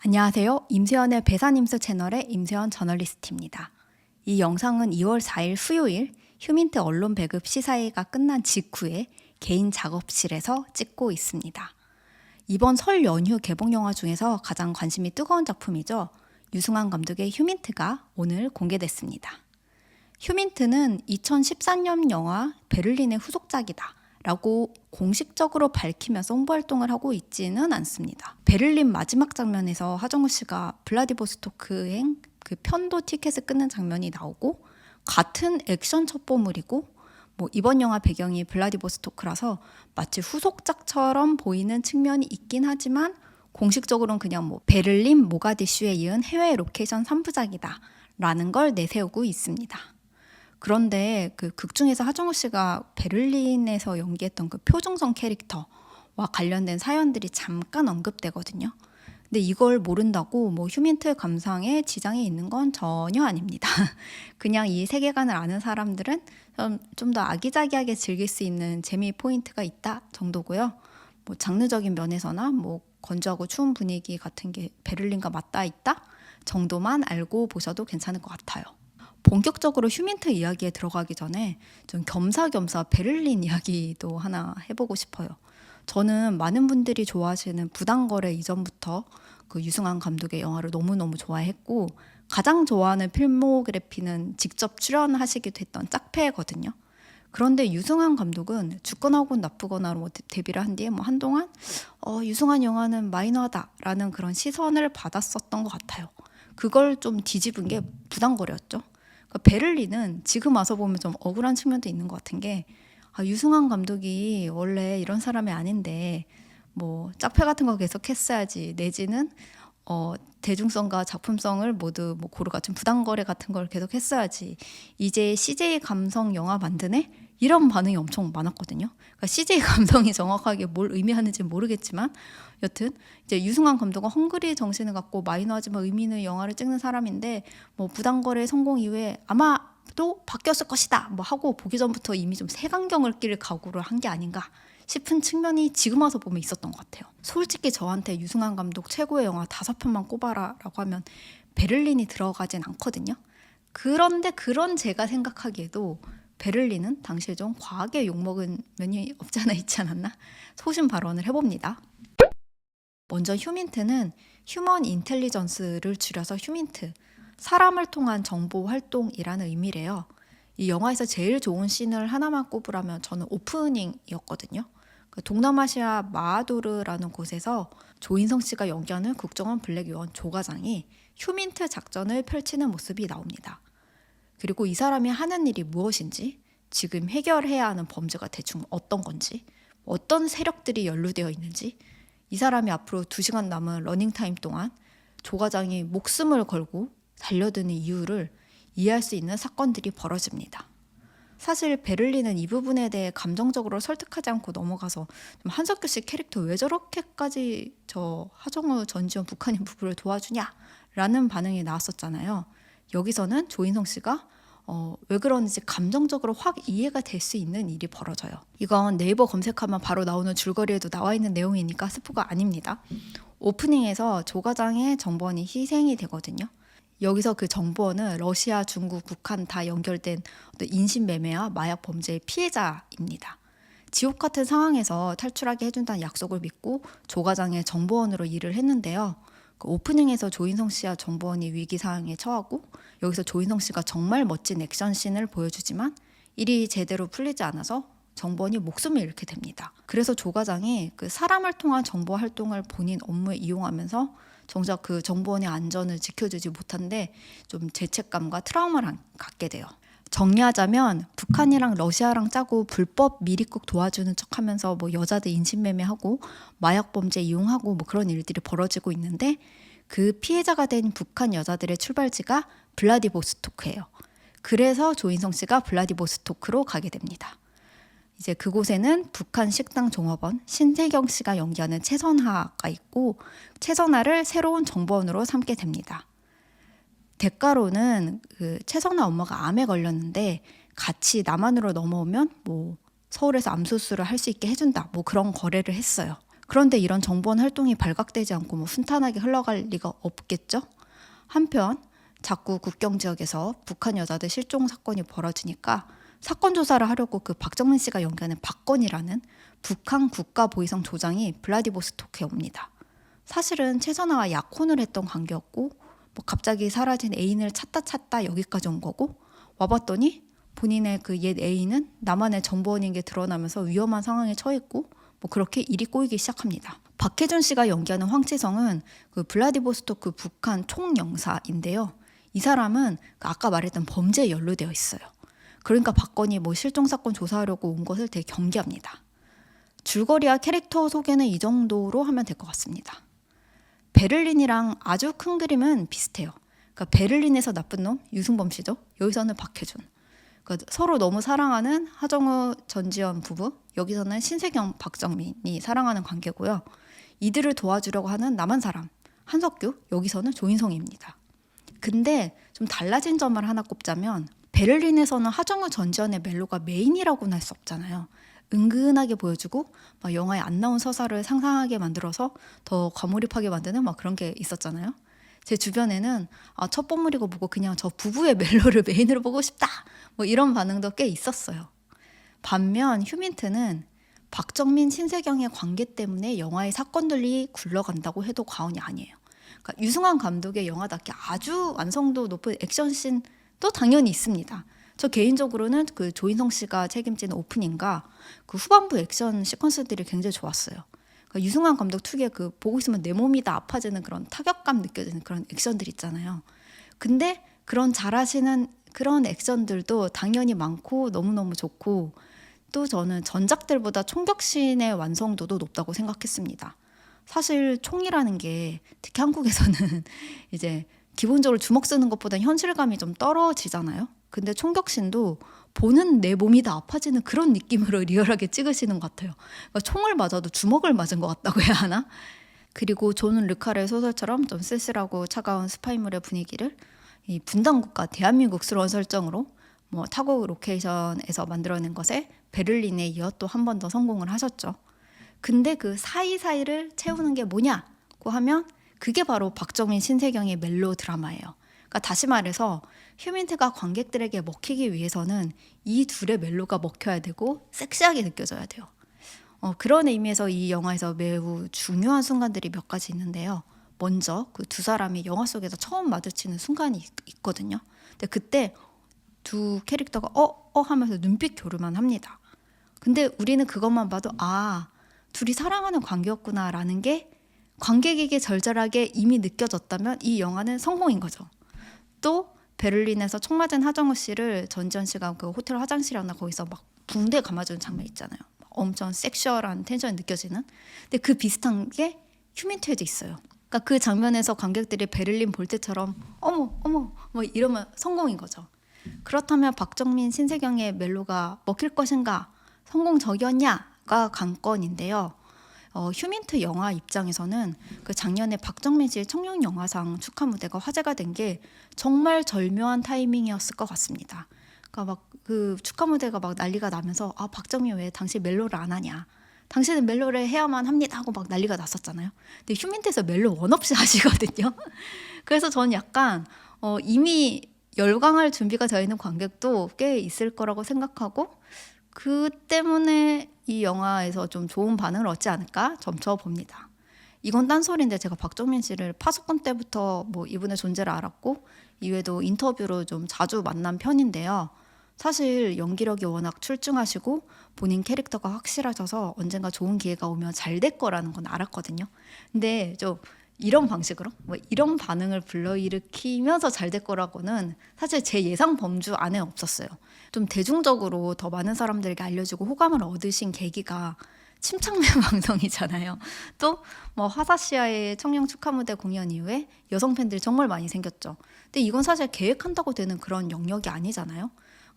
안녕하세요. 임세연의 배산임수 채널의 임세연 저널리스트입니다. 이 영상은 2월 4일 수요일 휴민트 언론 배급 시사회가 끝난 직후에 개인 작업실에서 찍고 있습니다. 이번 설 연휴 개봉 영화 중에서 가장 관심이 뜨거운 작품이죠. 유승환 감독의 휴민트가 오늘 공개됐습니다. 휴민트는 2014년 영화 베를린의 후속작이다 라고 공식적으로 밝히면서 홍보활동을 하고 있지는 않습니다. 베를린 마지막 장면에서 하정우 씨가 블라디보스토크행 그 편도 티켓을 끊는 장면이 나오고 같은 액션 첩보물이고 이번 영화 배경이 블라디보스토크라서 마치 후속작처럼 보이는 측면이 있긴 하지만 공식적으로는 그냥 베를린 모가디슈에 이은 해외 로케이션 3부작이다 라는 걸 내세우고 있습니다. 그런데 그 극 중에서 하정우 씨가 베를린에서 연기했던 그 표준성 캐릭터와 관련된 사연들이 잠깐 언급되거든요. 근데 이걸 모른다고 휴민트 감상에 지장이 있는 건 전혀 아닙니다. 그냥 이 세계관을 아는 사람들은 좀 더 아기자기하게 즐길 수 있는 재미 포인트가 있다 정도고요. 장르적인 면에서나 건조하고 추운 분위기 같은 게 베를린과 맞닿아 있다 정도만 알고 보셔도 괜찮을 것 같아요. 본격적으로 휴민트 이야기에 들어가기 전에 좀 겸사겸사 베를린 이야기도 하나 해보고 싶어요. 저는 많은 분들이 좋아하시는 부당거래 이전부터 그 유승환 감독의 영화를 너무너무 좋아했고 가장 좋아하는 필모그래피는 직접 출연하시기도 했던 짝패거든요. 그런데 유승환 감독은 죽거나하고 나쁘거나로 데뷔를 한 뒤에 한동안 유승환 영화는 마이너하다라는 그런 시선을 받았었던 것 같아요. 그걸 좀 뒤집은 게 부당거래였죠. 그러니까 베를린은 지금 와서 보면 좀 억울한 측면도 있는 것 같은 게 유승환 감독이 원래 이런 사람이 아닌데 짝패 같은 거 계속 했어야지 내지는 대중성과 작품성을 모두 고루 갖춘 부당거래 같은 걸 계속 했어야지 이제 CJ 감성 영화 만드네? 이런 반응이 엄청 많았거든요. 그러니까 CJ 감성이 정확하게 뭘 의미하는지 모르겠지만 여튼 이제 유승환 감독은 헝그리 정신을 갖고 마이너하지만 의미 있는 영화를 찍는 사람인데 부당거래 성공 이후에 아마 또 바뀌었을 것이다 하고 보기 전부터 이미 좀 색안경을 낄 각오를 한 게 아닌가 싶은 측면이 지금 와서 보면 있었던 것 같아요. 솔직히 저한테 유승환 감독 최고의 영화 5편만 꼽아라 라고 하면 베를린이 들어가진 않거든요. 그런데 그런 제가 생각하기에도 베를린은 당시에 좀 과하게 욕먹은 면이 없지 않아 있지 않았나? 소신 발언을 해봅니다. 먼저 휴민트는 휴먼 인텔리전스를 줄여서 휴민트, 사람을 통한 정보 활동이라는 의미래요. 이 영화에서 제일 좋은 씬을 하나만 꼽으라면 저는 오프닝이었거든요. 동남아시아 마하도르라는 곳에서 조인성 씨가 연기하는 국정원 블랙 요원 조과장이 휴민트 작전을 펼치는 모습이 나옵니다. 그리고 이 사람이 하는 일이 무엇인지, 지금 해결해야 하는 범죄가 대충 어떤 건지, 어떤 세력들이 연루되어 있는지, 이 사람이 앞으로 2시간 남은 러닝타임 동안 조과장이 목숨을 걸고 달려드는 이유를 이해할 수 있는 사건들이 벌어집니다. 사실 베를린은 이 부분에 대해 감정적으로 설득하지 않고 넘어가서 좀 한석규 씨 캐릭터 왜 저렇게까지 저 하정우 전지현 북한인 부부를 도와주냐 라는 반응이 나왔었잖아요. 여기서는 조인성 씨가 왜 그런지 감정적으로 확 이해가 될 수 있는 일이 벌어져요. 이건 네이버 검색하면 바로 나오는 줄거리에도 나와 있는 내용이니까 스포가 아닙니다. 오프닝에서 조과장의 정보원이 희생이 되거든요. 여기서 그 정보원은 러시아, 중국, 북한 다 연결된 인신매매와 마약 범죄의 피해자입니다. 지옥 같은 상황에서 탈출하게 해준다는 약속을 믿고 조과장의 정보원으로 일을 했는데요. 그 오프닝에서 조인성 씨와 정보원이 위기 상황에 처하고 여기서 조인성 씨가 정말 멋진 액션씬을 보여주지만 일이 제대로 풀리지 않아서 정보원이 목숨을 잃게 됩니다. 그래서 조과장이 그 사람을 통한 정보 활동을 본인 업무에 이용하면서 정작 그 정보원의 안전을 지켜주지 못한데 좀 죄책감과 트라우마를 갖게 돼요. 정리하자면 북한이랑 러시아랑 짜고 불법 미리국 도와주는 척하면서 여자들 인신매매하고 마약 범죄 이용하고 그런 일들이 벌어지고 있는데 그 피해자가 된 북한 여자들의 출발지가 블라디보스토크예요. 그래서 조인성 씨가 블라디보스토크로 가게 됩니다. 이제 그곳에는 북한 식당 종업원 신세경 씨가 연기하는 최선하가 있고 최선하를 새로운 정보원으로 삼게 됩니다. 대가로는 그 최선아 엄마가 암에 걸렸는데 같이 남한으로 넘어오면 서울에서 암수술을 할 수 있게 해준다 그런 거래를 했어요. 그런데 이런 정보원 활동이 발각되지 않고 순탄하게 흘러갈 리가 없겠죠? 한편 자꾸 국경 지역에서 북한 여자들 실종 사건이 벌어지니까 사건 조사를 하려고 그 박정민 씨가 연기하는 박건이라는 북한 국가보위성 조장이 블라디보스토크에 옵니다. 사실은 최선아와 약혼을 했던 관계였고 갑자기 사라진 애인을 찾다 여기까지 온 거고, 와봤더니 본인의 그 옛 애인은 남한의 정보원인 게 드러나면서 위험한 상황에 처했고 그렇게 일이 꼬이기 시작합니다. 박해준 씨가 연기하는 황치성은 그 블라디보스토크 북한 총영사인데요. 이 사람은 아까 말했던 범죄에 연루되어 있어요. 그러니까 박건이 실종 사건 조사하려고 온 것을 되게 경계합니다. 줄거리와 캐릭터 소개는 이 정도로 하면 될 것 같습니다. 베를린이랑 아주 큰 그림은 비슷해요. 그러니까 베를린에서 나쁜 놈 유승범 씨죠. 여기서는 박해준. 그러니까 서로 너무 사랑하는 하정우 전지현 부부, 여기서는 신세경 박정민이 사랑하는 관계고요. 이들을 도와주려고 하는 남한 사람 한석규, 여기서는 조인성입니다. 근데 좀 달라진 점을 하나 꼽자면 베를린에서는 하정우 전지현의 멜로가 메인이라고는 할 수 없잖아요. 은근하게 보여주고 영화에 안 나온 서사를 상상하게 만들어서 더 과몰입하게 만드는 그런 게 있었잖아요. 제 주변에는 첫 번물이고 뭐고 그냥 저 부부의 멜로를 메인으로 보고 싶다 이런 반응도 꽤 있었어요. 반면 휴민트는 박정민, 신세경의 관계 때문에 영화의 사건들이 굴러간다고 해도 과언이 아니에요. 그러니까 유승환 감독의 영화답게 아주 완성도 높은 액션씬도 당연히 있습니다. 저 개인적으로는 그 조인성 씨가 책임지는 오프닝과 그 후반부 액션 시퀀스들이 굉장히 좋았어요. 그러니까 유승환 감독 특유의 그 보고 있으면 내 몸이 다 아파지는 그런 타격감 느껴지는 그런 액션들 있잖아요. 근데 그런 잘하시는 그런 액션들도 당연히 많고 너무너무 좋고, 또 저는 전작들보다 총격신의 완성도도 높다고 생각했습니다. 사실 총이라는 게 특히 한국에서는 이제 기본적으로 주먹 쓰는 것보다 현실감이 좀 떨어지잖아요. 근데 총격신도 보는 내 몸이 다 아파지는 그런 느낌으로 리얼하게 찍으시는 것 같아요. 그러니까 총을 맞아도 주먹을 맞은 것 같다고 해야 하나? 그리고 존 르카의 소설처럼 좀 쓸쓸하고 차가운 스파이물의 분위기를 이 분단국가 대한민국스러운 설정으로 타국 로케이션에서 만들어낸 것에 베를린에 이어 또 한 번 더 성공을 하셨죠. 근데 그 사이사이를 채우는 게 뭐냐고 하면 그게 바로 박정민, 신세경의 멜로 드라마예요. 그러니까 다시 말해서 휴민트가 관객들에게 먹히기 위해서는 이 둘의 멜로가 먹혀야 되고 섹시하게 느껴져야 돼요. 그런 의미에서 이 영화에서 매우 중요한 순간들이 몇 가지 있는데요. 먼저 그 두 사람이 영화 속에서 처음 마주치는 순간이 있거든요. 근데 그때 두 캐릭터가 하면서 눈빛 교류만 합니다. 근데 우리는 그것만 봐도 둘이 사랑하는 관계였구나라는 게 관객에게 절절하게 이미 느껴졌다면 이 영화는 성공인 거죠. 또 베를린에서 총 맞은 하정우 씨를 전지현 씨가 그 호텔 화장실이었나 거기서 붕대 감아주는 장면 있잖아요. 엄청 섹슈얼한 텐션이 느껴지는. 근데 그 비슷한 게 휴민트에도 있어요. 그러니까 그 장면에서 관객들이 베를린 볼 때처럼 어머 이러면 성공인 거죠. 그렇다면 박정민, 신세경의 멜로가 먹힐 것인가, 성공적이었냐가 관건인데요. 휴민트 영화 입장에서는 그 작년에 박정민 씨의 청룡영화상 축하 무대가 화제가 된 게 정말 절묘한 타이밍이었을 것 같습니다. 그러니까 그 축하 무대가 난리가 나면서 박정민 왜 당신 멜로를 안 하냐, 당신은 멜로를 해야만 합니다 하고 난리가 났었잖아요. 근데 휴민트에서 멜로 원 없이 하시거든요. 그래서 저는 약간 이미 열광할 준비가 되어 있는 관객도 꽤 있을 거라고 생각하고, 그 때문에 이 영화에서 좀 좋은 반응을 얻지 않을까 점쳐봅니다. 이건 딴소리인데 제가 박정민 씨를 파수꾼 때부터 이분의 존재를 알았고 이외에도 인터뷰로 좀 자주 만난 편인데요. 사실 연기력이 워낙 출중하시고 본인 캐릭터가 확실하셔서 언젠가 좋은 기회가 오면 잘 될 거라는 건 알았거든요. 근데 좀 이런 방식으로 이런 반응을 불러일으키면서 잘 될 거라고는 사실 제 예상 범주 안에 없었어요. 좀 대중적으로 더 많은 사람들에게 알려지고 호감을 얻으신 계기가 침착맨 방송이잖아요. 또 화사시아의 청룡 축하 무대 공연 이후에 여성 팬들이 정말 많이 생겼죠. 근데 이건 사실 계획한다고 되는 그런 영역이 아니잖아요.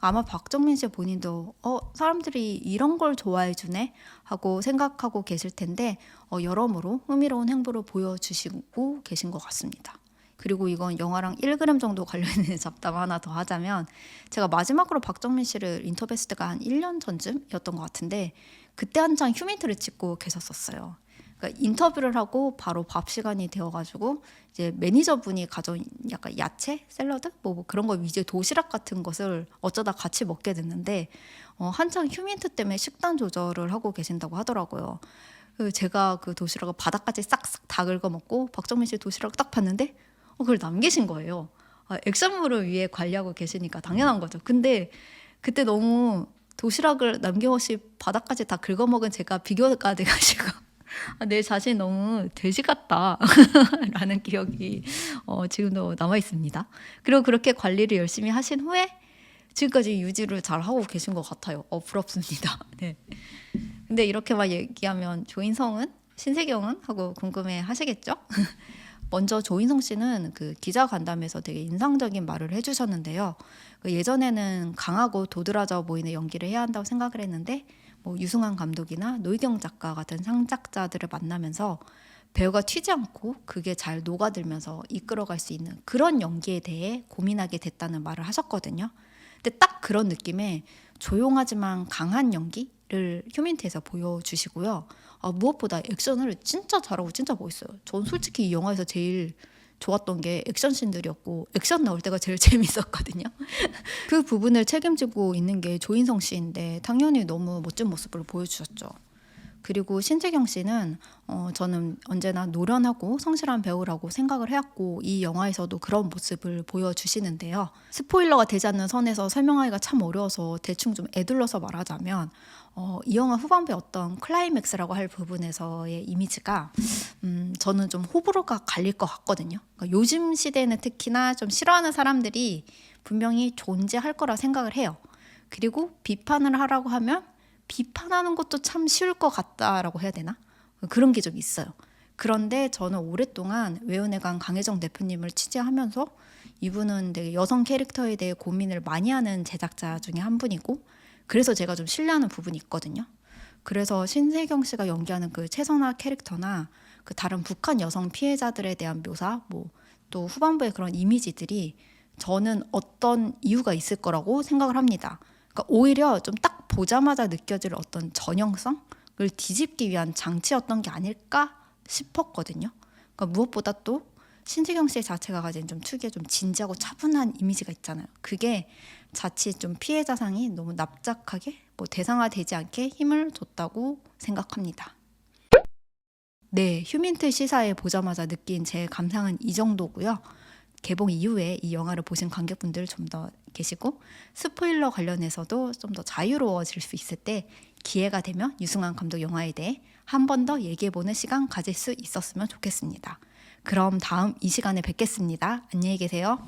아마 박정민 씨 본인도 사람들이 이런 걸 좋아해 주네 하고 생각하고 계실 텐데 여러모로 흥미로운 행보를 보여주시고 계신 것 같습니다. 그리고 이건 영화랑 1g 정도 관련된 잡담 하나 더 하자면, 제가 마지막으로 박정민 씨를 인터뷰했을 때가 한 1년 전쯤이었던 것 같은데 그때 한창 휴민트를 찍고 계셨었어요. 그러니까 인터뷰를 하고 바로 밥 시간이 되어가지고 이제 매니저분이 가져온 약간 야채 샐러드 뭐 그런 거 위주의 도시락 같은 것을 어쩌다 같이 먹게 됐는데 한창 휴민트 때문에 식단 조절을 하고 계신다고 하더라고요. 제가 그 도시락을 바닥까지 싹싹 다 긁어 먹고 박정민 씨 도시락을 딱 봤는데 그걸 남기신 거예요. 액션물을 위해 관리하고 계시니까 당연한 거죠. 근데 그때 너무 도시락을 남김없이 바닥까지 다 긁어먹은 제가 비교가 돼가지고 내 자신 너무 돼지 같다 라는 기억이 지금도 남아 있습니다. 그리고 그렇게 관리를 열심히 하신 후에 지금까지 유지를 잘 하고 계신 것 같아요. 부럽습니다. 네. 근데 이렇게만 얘기하면 조인성은? 신세경은? 하고 궁금해 하시겠죠? 먼저 조인성 씨는 그 기자 간담회에서 되게 인상적인 말을 해주셨는데요. 예전에는 강하고 도드라져 보이는 연기를 해야 한다고 생각을 했는데 뭐 유승환 감독이나 노희경 작가 같은 창작자들을 만나면서 배우가 튀지 않고 그게 잘 녹아들면서 이끌어갈 수 있는 그런 연기에 대해 고민하게 됐다는 말을 하셨거든요. 근데 딱 그런 느낌의 조용하지만 강한 연기를 휴민트에서 보여주시고요. 무엇보다 액션을 진짜 잘하고 진짜 멋있어요. 전 솔직히 이 영화에서 제일 좋았던 게 액션 씬들이었고 액션 나올 때가 제일 재밌었거든요. 그 부분을 책임지고 있는 게 조인성 씨인데 당연히 너무 멋진 모습을 보여주셨죠. 그리고 신재경 씨는 저는 언제나 노련하고 성실한 배우라고 생각을 해왔고 이 영화에서도 그런 모습을 보여주시는데요. 스포일러가 되지 않는 선에서 설명하기가 참 어려워서 대충 좀 에둘러서 말하자면 이 영화 후반부의 어떤 클라이맥스라고 할 부분에서의 이미지가 저는 좀 호불호가 갈릴 것 같거든요. 그러니까 요즘 시대에는 특히나 좀 싫어하는 사람들이 분명히 존재할 거라 생각을 해요. 그리고 비판을 하라고 하면 비판하는 것도 참 쉬울 것 같다라고 해야 되나? 그런 게 좀 있어요. 그런데 저는 오랫동안 외연외관 강혜정 대표님을 취재하면서 이분은 되게 여성 캐릭터에 대해 고민을 많이 하는 제작자 중에 한 분이고 그래서 제가 좀 신뢰하는 부분이 있거든요. 그래서 신세경 씨가 연기하는 그 최선화 캐릭터나 그 다른 북한 여성 피해자들에 대한 묘사 뭐 또 후반부의 그런 이미지들이 저는 어떤 이유가 있을 거라고 생각을 합니다. 그러니까 오히려 좀 딱 보자마자 느껴질 어떤 전형성을 뒤집기 위한 장치였던 게 아닐까 싶었거든요. 그러니까 무엇보다 또 신세경 씨 자체가 가진 좀 특유의 좀 진지하고 차분한 이미지가 있잖아요. 그게 자칫 좀 피해자상이 너무 납작하게 뭐 대상화되지 않게 힘을 줬다고 생각합니다. 네, 휴민트 시사회 보자마자 느낀 제 감상은 이 정도고요. 개봉 이후에 이 영화를 보신 관객분들 좀 더 계시고 스포일러 관련해서도 좀 더 자유로워질 수 있을 때 기회가 되면 유승환 감독 영화에 대해 한 번 더 얘기해보는 시간 가질 수 있었으면 좋겠습니다. 그럼 다음 이 시간에 뵙겠습니다. 안녕히 계세요.